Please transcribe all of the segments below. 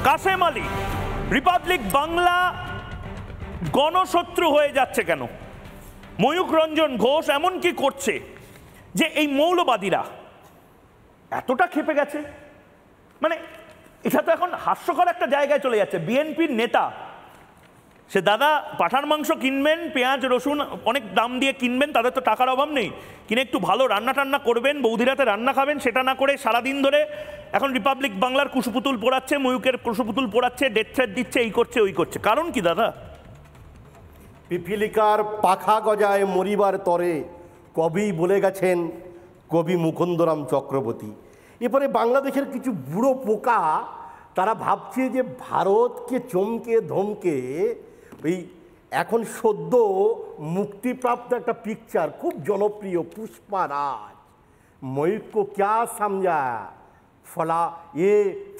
Kashem Ali, Republic Bangla গণশত্রু হয়ে যাচ্ছে কেন? ময়ূক রঞ্জন ঘোষ এমন কি করছে যে এই মৌলবাদীরা এতটা ক্ষেপে গেছে? মানে এটা তো এখন হাস্যকর একটা জায়গায় চলে যাচ্ছে। বিএনপির নেতা, সে দাদা পাঠার মাংস কিনবেন, পেঁয়াজ রসুন অনেক দাম দিয়ে কিনবেন, তাদের তো টাকার অভাব নেই, কিনে একটু ভালো রান্না টান্না করবেন, বৌদিরাতে রান্না খাবেন, সেটা না করে সারাদিন ধরে এখন রিপাবলিক বাংলার কুশপুতুল পোড়াচ্ছে, ময়ূকের কুশপুতুল পোড়াচ্ছে, ডেথ থ্রেট দিচ্ছে, এই করছে ওই করছে। কারণ কি দাদা? পিপিলিকার পাখা গজায় মরিবার তরে, কবি বলে গেছেন কবি মুকুন্দরাম চক্রবর্তী। এরপরে বাংলাদেশের কিছু বুড়ো পোকা তারা ভাবছে যে ভারতকে চমকে ধমকে ওই এখন সদ্য মুক্তিপ্রাপ্ত একটা পিকচার খুব জনপ্রিয় পুষ্পারাজ, ময়ূক কো ক্যা সমঝা ফলা এ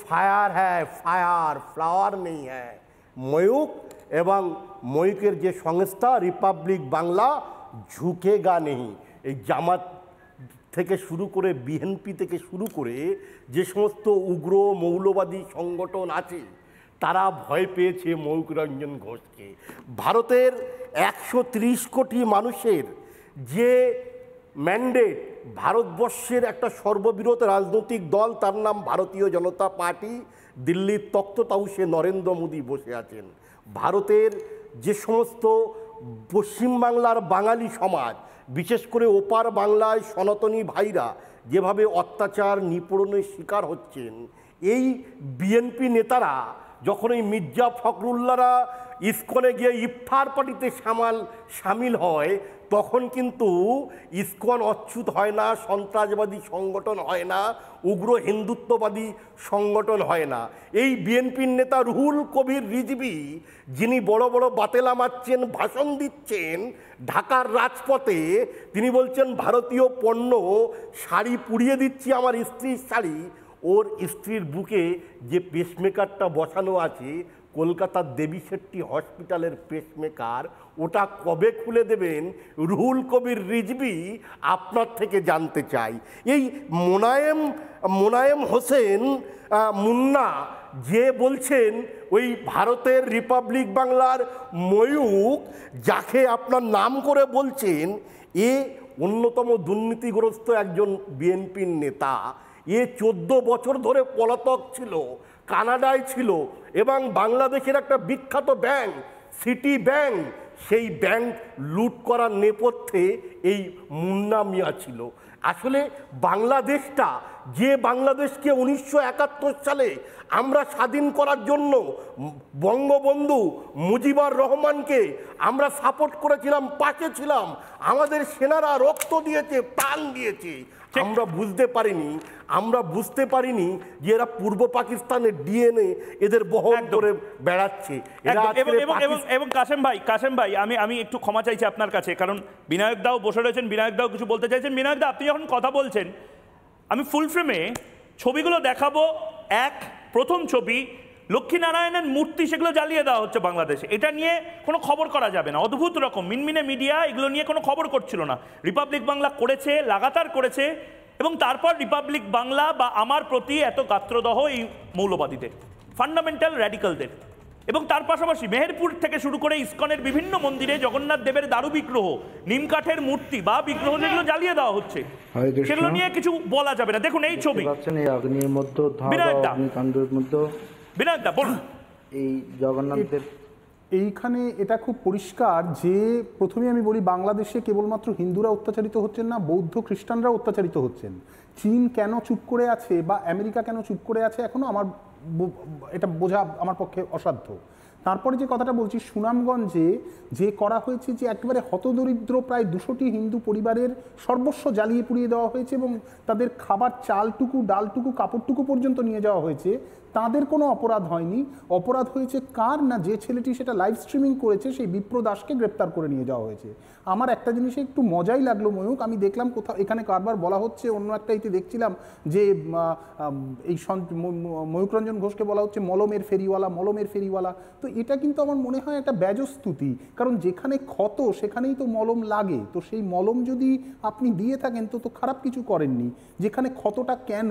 ফায়ার হ্যায় ফায়ার, ফ্লাওয়ার নেই হ্যায়। ময়ূক এবং ময়ূকের যে সংস্থা রিপাবলিক বাংলা ঝুঁকেগা নেই, এই জামাত থেকে শুরু করে বিএনপি থেকে শুরু করে যে সমস্ত উগ্র মৌলবাদী সংগঠন আছে তারা ভয় পেয়েছে ময়ূক রঞ্জন ঘোষকে। ভারতের 130 কোটি মানুষের যে ম্যান্ডেট, ভারতবর্ষের একটা সর্ববৃহৎ রাজনৈতিক দল, তার নাম ভারতীয় জনতা পার্টি, দিল্লির তখ্ত হাউসে নরেন্দ্র মোদী বসে আছেন। ভারতের যে সমস্ত পশ্চিমবাংলার বাঙালি সমাজ, বিশেষ করে ওপার বাংলায় সনাতনী ভাইরা যেভাবে অত্যাচার নিপীড়নের শিকার হচ্ছেন, এই বিএনপি নেতারা যখন এই মির্জা ফখরুল্লাহরা ইসকনে গিয়ে ইফতার পার্টিতে সামিল হয়, তখন কিন্তু ইসকন অচ্যুত হয় না, সন্ত্রাসবাদী সংগঠন হয় না, উগ্র হিন্দুত্ববাদী সংগঠন হয় না। এই বিএনপির নেতা রুহুল কবির রিজভী, যিনি বড় বড় বাতেলা মারছেন, ভাষণ দিচ্ছেন ঢাকার রাজপথে, তিনি বলছেন ভারতীয় পণ্য, শাড়ি পুড়িয়ে দিচ্ছি আমার স্ত্রীর শাড়ি। ওর স্ত্রীর বুকে যে পেসমেকারটা বসানো আছে, কলকাতার দেবী শেট্টি হসপিটালের পেসমেকার, ওটা কবে খুলে দেবেন রুহুল কবির রিজভী, আপনার থেকে জানতে চাই। এই মোনায়েম হোসেন মুন্না যে বলছেন ওই ভারতের রিপাবলিক বাংলার ময়ূক, যাকে আপনার নাম করে বলছেন, এ অন্যতম দুর্নীতিগ্রস্ত একজন বিএনপির নেতা। এ 14 বছর ধরে পলাতক ছিল, কানাডায় ছিল, এবং বাংলাদেশের একটা বিখ্যাত ব্যাংক সিটি ব্যাংক, সেই ব্যাংক লুট করার নেপথ্যে এই মুন্না মিয়া ছিল। আসলে বাংলাদেশটা, যে বাংলাদেশকে 1971 সালে আমরা স্বাধীন করার জন্য বঙ্গবন্ধু মুজিবুর রহমানকে আমরা সাপোর্ট করেছিলাম, পাশে ছিলাম, আমাদের সেনারা রক্ত দিয়েছে, প্রাণ দিয়েছে, আমরা বুঝতে পারিনি যে এরা পূর্ব পাকিস্তানের ডিএনএ এদের বহন করে বেড়াচ্ছে। এবং কাশেম ভাই আমি একটু ক্ষমা চাইছি আপনার কাছে, কারণ বিনায়ক দাও বসে রয়েছেন, বিনায়ক দাও কিছু বলতে চাইছেন। বিনায়ক দা, আপনি যখন কথা বলছেন, আমি ফুল ফ্রেমে ছবিগুলো দেখাবো। প্রথম ছবি, লক্ষ্মীনারায়ণের মূর্তি, সেগুলো জ্বালিয়ে দেওয়া হচ্ছে বাংলাদেশে। এটা নিয়ে কোনো খবর করা যাবে না, অদ্ভুত রকম মিনমিনে মিডিয়া এগুলো নিয়ে কোনো খবর করছিল না। রিপাবলিক বাংলা করেছে, লাগাতার করেছে, এবং তারপর রিপাবলিক বাংলা বা আমার প্রতি এত গাত্রদহ এই মৌলবাদীদের, ফান্ডামেন্টাল র্যাডিক্যালদের। এবং তার পাশাপাশি মেহেরপুর থেকে শুরু করে ইসকনের বিভিন্ন মন্দিরে জগন্নাথ দেবের দারু বিগ্রহ, নিমকাঠের মূর্তি বা বিগ্রহ যেগুলো জ্বালিয়ে দেওয়া হচ্ছে, সেগুলো নিয়ে কিছু বলা যাবে না। দেখুন এই ছবি, বিনায়ক দা বলুন। এই জগন্নাথের এইখানে এটা খুব পরিষ্কার যে প্রথমে আমি বলি, বাংলাদেশে কেবলমাত্র হিন্দুরা অত্যাচারিত হচ্ছেন না, বৌদ্ধ খ্রিস্টানরা অত্যাচারিত হচ্ছেন। চীন কেন চুপ করে আছে বা আমেরিকা কেন চুপ করে আছে এখনো আমার এটা বোঝা আমার পক্ষে অসাধ্য। তারপরে যে কথাটা বলছি, সুনামগঞ্জে যে করা হয়েছে, যে একেবারে হতদরিদ্র প্রায় 200টি হিন্দু পরিবারের সর্বস্ব জ্বালিয়ে পুড়িয়ে দেওয়া হয়েছে এবং তাদের খাবার চালটুকু, ডালটুকু, কাপড়টুকু পর্যন্ত নিয়ে যাওয়া হয়েছে, তাদের কোনো অপরাধ হয়নি। অপরাধ হয়েছে কার? না, যে ছেলেটি সেটা লাইভ স্ট্রিমিং করেছে, সেই বিপ্র দাসকে গ্রেপ্তার করে নিয়ে যাওয়া হয়েছে। আমার একটা জিনিসে একটু মজাই লাগলো ময়ূক, আমি দেখলাম কোথাও এখানে কারবার বলা হচ্ছে, অন্য একটা ইতে দেখছিলাম যে এই ময়ূক রঞ্জন ঘোষকে বলা হচ্ছে মলমের ফেরিওয়ালা। তো এটা কিন্তু আমার মনে হয় একটা ব্যাজস্তুতি, কারণ যেখানে ক্ষত সেখানেই তো মলম লাগে। তো সেই মলম যদি আপনি দিয়ে থাকেন তো খারাপ কিছু করেননি। যেখানে ক্ষতটা কেন?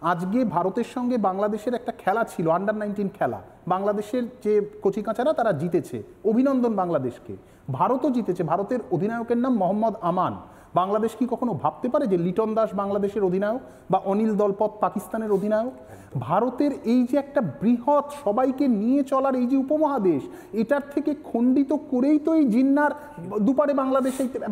আজকে ভারতের সঙ্গে বাংলাদেশের একটা খেলা ছিল, আন্ডার-19 খেলা, বাংলাদেশের যে কচিকাঁচারা তারা জিতেছে, অভিনন্দন বাংলাদেশকে। ভারতও জিতেছে, ভারতের অধিনায়কের নাম মোহাম্মদ আমান। বাংলাদেশ কি কখনো ভাবতে পারে যে লিটন দাস বাংলাদেশের অধিনায়ক বা অনিল দলপত পাকিস্তানের অধিনায়ক? ভারতের এই যে একটা বৃহৎ সবাইকে নিয়ে চলার এই যে উপমহাদেশ, এটার থেকে খণ্ডিত করেই তো এই জিন্নার দুপারে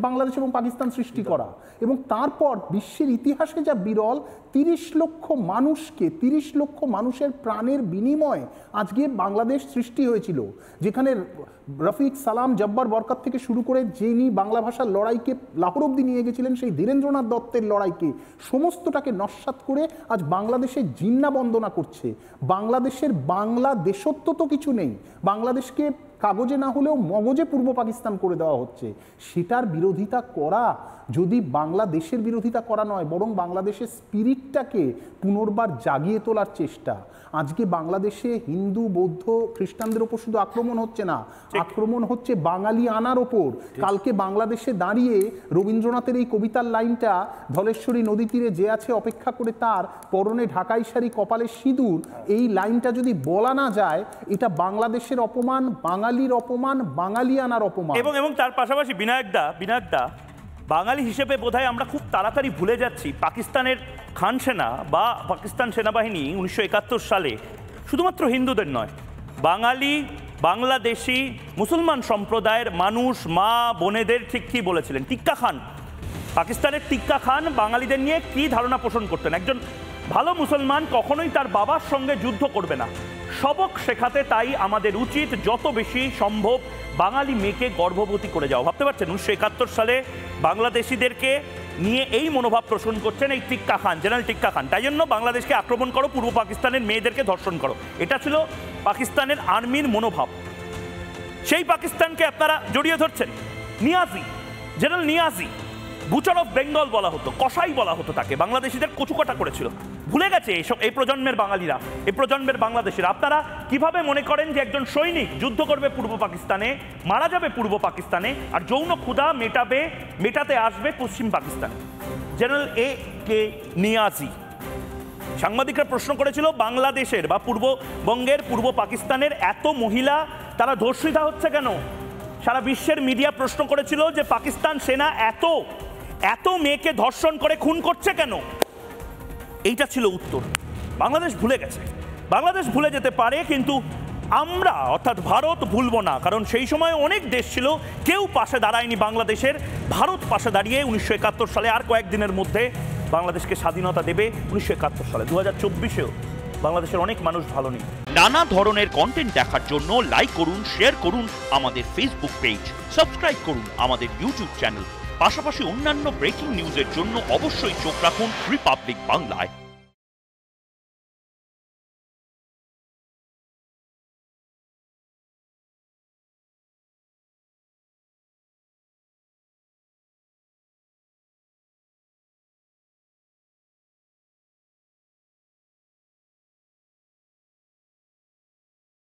বাংলাদেশ এবং পাকিস্তান সৃষ্টি করা। এবং তারপর বিশ্বের ইতিহাসে যা বিরল, 30 লক্ষ মানুষকে, 30 লক্ষ মানুষের প্রাণের বিনিময়ে আজকে বাংলাদেশ সৃষ্টি হয়েছিল, যেখানে রফিক, সালাম, জব্বার বরকত থেকে শুরু করে যিনি বাংলা ভাষার লড়াইকে লাহোর অব্দি নিয়ে গেছিলেন, সেই ধীরেন্দ্রনাথ দত্তের লড়াইকে, সমস্তটাকে নস্যাৎ করে আজ বাংলাদেশে জিন্না বন্দনা করছে। বাংলাদেশের বাংলাদেশত্ব তো কিছু নেই, বাংলাদেশকে কাগজে না হলেও মগজে পূর্ব পাকিস্তান করে দেওয়া হচ্ছে। সেটার বিরোধিতা করা যদি বাংলাদেশের বিরোধিতা করা নয়, বরং বাংলাদেশের স্পিরিটটাকে পুনর্বার জাগিয়ে তোলার চেষ্টা। আজকে বাংলাদেশে হিন্দু, বৌদ্ধ, খ্রিস্টানদের ওপর শুধু আক্রমণ হচ্ছে না, আক্রমণ হচ্ছে বাঙালি আনার ওপর। কালকে বাংলাদেশে দাঁড়িয়ে রবীন্দ্রনাথের এই কবিতার লাইনটা, ধলেশ্বরী নদী তীরে যে আছে অপেক্ষা করে তার পরনে ঢাকাই শাড়ি কপালে সিঁদুর, এই লাইনটা যদি বলা না যায়, এটা বাংলাদেশের অপমান, বাঙালির অপমান, বাঙালি আনার অপমান। এবং তার পাশাপাশি বিনায়কদা বাঙালি হিসেবে বোধহয় আমরা খুব তাড়াতাড়ি ভুলে যাচ্ছি পাকিস্তানের খান সেনা বা পাকিস্তান সেনাবাহিনী 1971 সালে শুধুমাত্র হিন্দুদের নয়, বাঙালি, বাংলাদেশি, মুসলমান সম্প্রদায়ের মানুষ, মা বোনেদের ঠিক কী বলেছিলেন। টিক্কা খান, পাকিস্তানের টিক্কা খান বাঙালিদের নিয়ে কী ধারণা পোষণ করতেন। একজন ভালো মুসলমান কখনোই তার বাবার সঙ্গে যুদ্ধ করবে না। সবক শেখাতে তাই আমাদের উচিত যত বেশি সম্ভব বাঙালি মেয়েকে গর্ভবতী করে যাওয়া। ভাবতে পারছেন 1971 সালে বাংলাদেশিদেরকে নিয়ে এই মনোভাব পোষণ করছেন এই টিক্কা খান, জেনারেল টিক্কা খান। তাই জন্য বাংলাদেশকে আক্রমণ করো, পূর্ব পাকিস্তানের মেয়েদেরকে ধর্ষণ করো, এটা ছিল পাকিস্তানের আর্মির মনোভাব। সেই পাকিস্তানকে আপনারা জড়িয়ে ধরছেন। Niazi, general Niazi, Butcher of Bengal বলা হতো, কসাই বলা হতো তাকে, বাংলাদেশিদের কচুকাটা করেছিল। ভুলে গেছে এই প্রজন্মের বাঙালিরা, এই প্রজন্মের বাংলাদেশিরা। আপনারা কিভাবে মনে করেন যে একজন সৈনিক যুদ্ধ করবে পূর্ব পাকিস্তানে, মারা যাবে পূর্ব পাকিস্তানে, আর যৌন ক্ষুধা মেটাতে আসবে পশ্চিম পাকিস্তানে? General A.K. নিয়াজি। সাংবাদিকরা প্রশ্ন করেছিল বাংলাদেশের বা পূর্ববঙ্গের, পূর্ব পাকিস্তানের এত মহিলা তারা ধর্ষিতা হচ্ছে কেন? সারা বিশ্বের মিডিয়া প্রশ্ন করেছিল যে পাকিস্তান সেনা এত মেয়েকে ধর্ষণ করে খুন করছে কেন? এইটা ছিল উত্তর। বাংলাদেশ ভুলে গেছে, বাংলাদেশ ভুলে যেতে পারে, কিন্তু আমরা অর্থাৎ ভারত ভুলবো না। কারণ সেই সময় অনেক দেশ ছিল, কেউ পাশে দাঁড়ায়নি বাংলাদেশের। ভারত পাশে দাঁড়িয়ে 1971 সালে আর কয়েকদিনের মধ্যে বাংলাদেশকে স্বাধীনতা দেবে। 1971 সালে 2024-এও বাংলাদেশের অনেক মানুষ ভালো নেই। নানা ধরনের কন্টেন্ট দেখার জন্য লাইক করুন, শেয়ার করুন আমাদের ফেসবুক পেজ, সাবস্ক্রাইব করুন আমাদের ইউটিউব চ্যানেল। পাশাপাশি অন্যান্য ব্রেকিং নিউজের জন্য অবশ্যই চোখ রাখুন রিপাবলিক বাংলায়।